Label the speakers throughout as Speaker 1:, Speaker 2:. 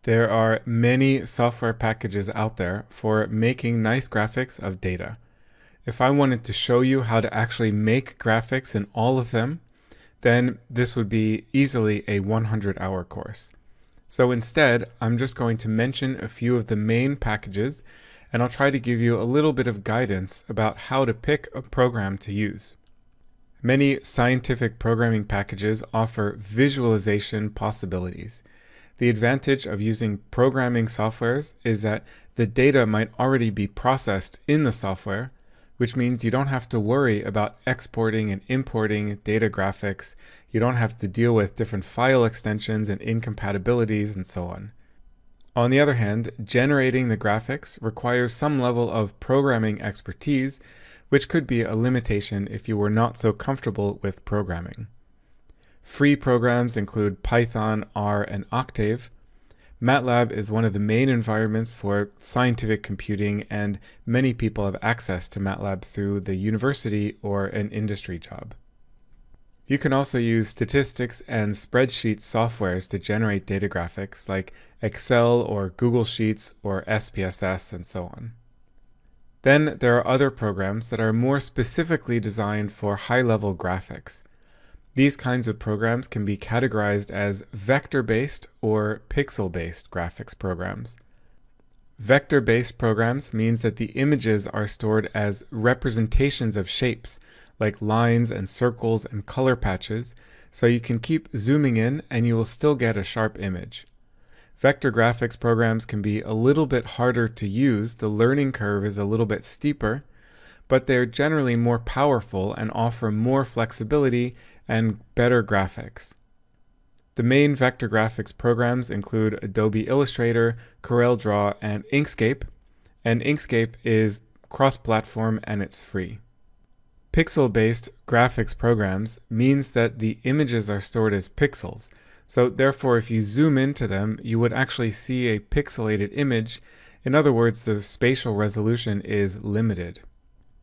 Speaker 1: There are many software packages out there for making nice graphics of data. If I wanted to show you how to actually make graphics in all of them, then this would be easily a 100-hour course. So instead, I'm just going to mention a few of the main packages, and I'll try to give you a little bit of guidance about how to pick a program to use. Many scientific programming packages offer visualization possibilities. The advantage of using programming softwares is that the data might already be processed in the software, which means you don't have to worry about exporting and importing data graphics. You don't have to deal with different file extensions and incompatibilities and so on. On the other hand, generating the graphics requires some level of programming expertise, which could be a limitation if you were not so comfortable with programming. Free programs include Python, R, and Octave. MATLAB is one of the main environments for scientific computing, and many people have access to MATLAB through the university or an industry job. You can also use statistics and spreadsheet softwares to generate data graphics like Excel or Google Sheets or SPSS and so on. Then there are other programs that are more specifically designed for high-level graphics. These kinds of programs can be categorized as vector-based or pixel-based graphics programs. Vector-based programs means that the images are stored as representations of shapes, like lines and circles and color patches, so you can keep zooming in and you will still get a sharp image. Vector graphics programs can be a little bit harder to use, the learning curve is a little bit steeper, but they're generally more powerful and offer more flexibility and better graphics. The main vector graphics programs include Adobe Illustrator, CorelDRAW, and Inkscape is cross-platform and it's free. Pixel-based graphics programs means that the images are stored as pixels, so therefore if you zoom into them, you would actually see a pixelated image. In other words, the spatial resolution is limited.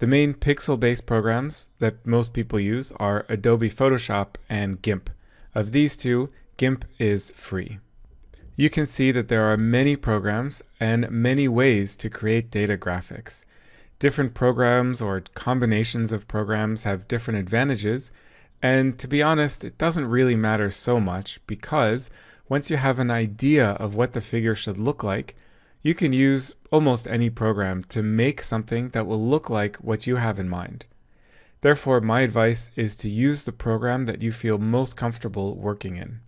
Speaker 1: The main pixel-based programs that most people use are Adobe Photoshop and GIMP. Of these two, GIMP is free. You can see that there are many programs and many ways to create data graphics. Different programs or combinations of programs have different advantages, and to be honest, it doesn't really matter so much because once you have an idea of what the figure should look like, you can use almost any program to make something that will look like what you have in mind. Therefore, my advice is to use the program that you feel most comfortable working in.